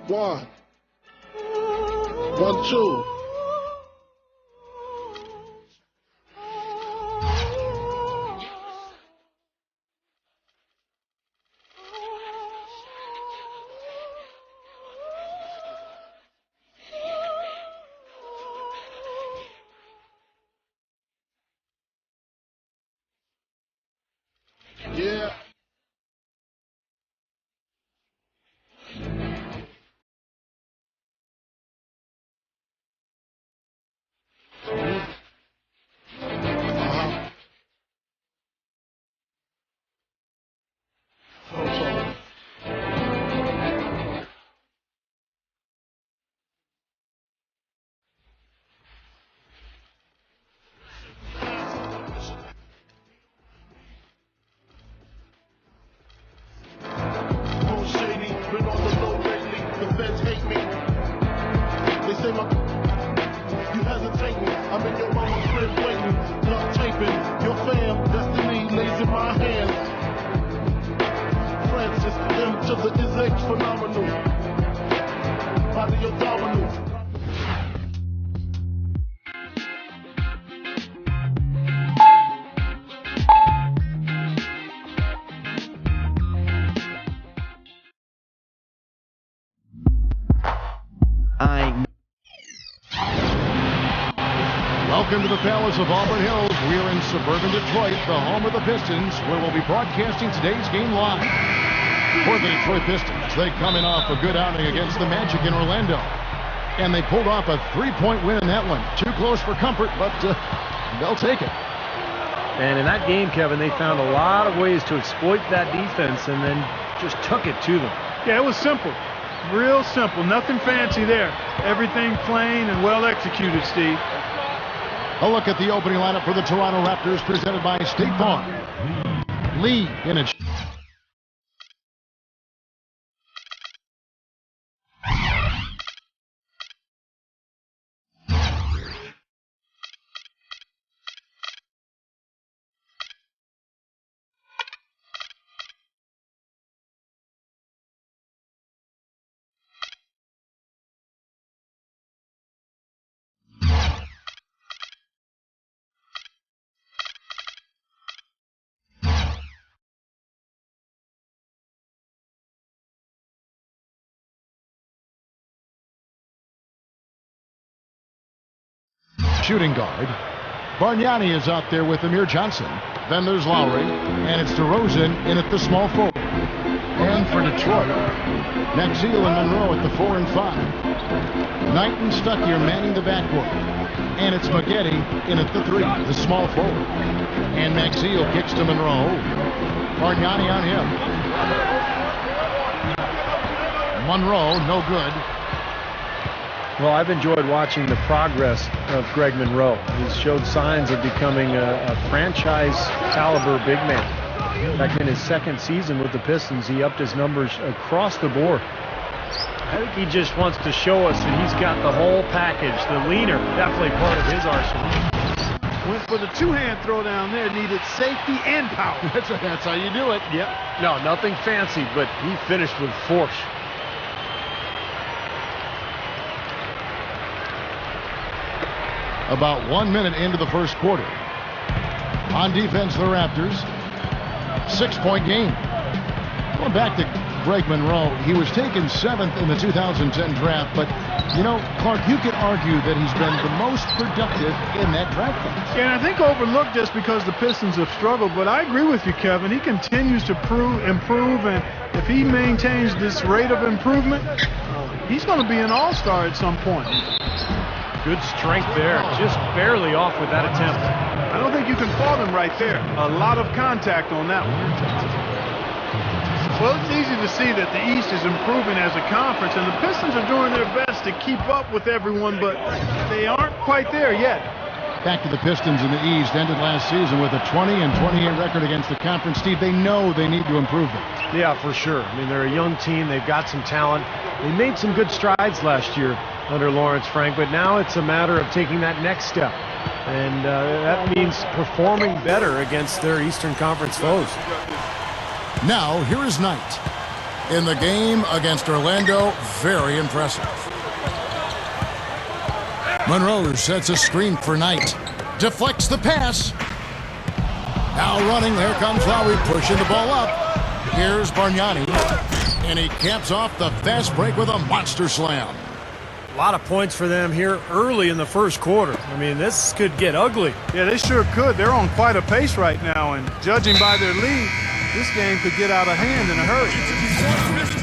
1, 1, 2. Yeah. Been on the low lately, the feds hate me. They say you hesitate me. I'm in your mama's crib waiting, not taping. Your fam, destiny lays in my hands. Francis, M to the is H phenomenal. Body abdominal. Welcome to the Palace of Auburn Hills. We're in suburban Detroit, the home of the Pistons, where we'll be broadcasting today's game live. For the Detroit Pistons, they come in off a good outing against the Magic in Orlando. And they pulled off a 3-point win in that one. Too close for comfort, but they'll take it. And in that game, Kevin, they found a lot of ways to exploit that defense and then just took it to them. Yeah, it was simple. Real simple. Nothing fancy there. Everything plain and well executed, Steve. A look at the opening lineup for the Toronto Raptors, presented by State Farm. Lee in it. Shooting guard. Bargnani is out there with Amir Johnson. Then there's Lowry, and it's DeRozan in at the small forward. And for Detroit, Maxwell and Monroe at the 4 and 5. Knight and Stuckey are manning the backcourt. And it's Maggette in at the 3, the small forward. And Maxwell kicks to Monroe. Bargnani on him. Monroe, no good. Well, I've enjoyed watching the progress of Greg Monroe. He's showed signs of becoming a franchise-caliber big man. Back in his second season with the Pistons, he upped his numbers across the board. I think he just wants to show us that he's got the whole package. The leaner, definitely part of his arsenal. Went for the two-hand throw down there. Needed safety and power. That's how you do it. Yep. No, nothing fancy, but he finished with force. About 1 minute into the first quarter. On defense, the Raptors. 6-point game. Going back to Greg Monroe, he was taken 7th in the 2010 draft, but, you know, Clark, you could argue that he's been the most productive in that draft class. Yeah, and I think overlooked just because the Pistons have struggled, but I agree with you, Kevin. He continues to improve, and if he maintains this rate of improvement, he's going to be an all-star at some point. Good strength there, just barely off with that attempt. I don't think you can fault him right there. A lot of contact on that one. Well, it's easy to see that the East is improving as a conference, and the Pistons are doing their best to keep up with everyone, but they aren't quite there yet. Back to the Pistons in the East, ended last season with a 20-28 record against the conference. Steve, they know they need to improve that. Yeah, for sure. I mean, they're a young team. They've got some talent. They made some good strides last year under Lawrence Frank, but now it's a matter of taking that next step. And that means performing better against their Eastern Conference foes. Now, here is Knight. in the game against Orlando. Very impressive. Monroe sets a screen for Knight. Deflects the pass. Now running, there comes Lowry pushing the ball up. Here's Bargnani, and he caps off the fast break with a monster slam. A lot of points for them here early in the first quarter. I mean, this could get ugly. Yeah, they sure could. They're on quite a pace right now, and judging by their lead, this game could get out of hand in a hurry.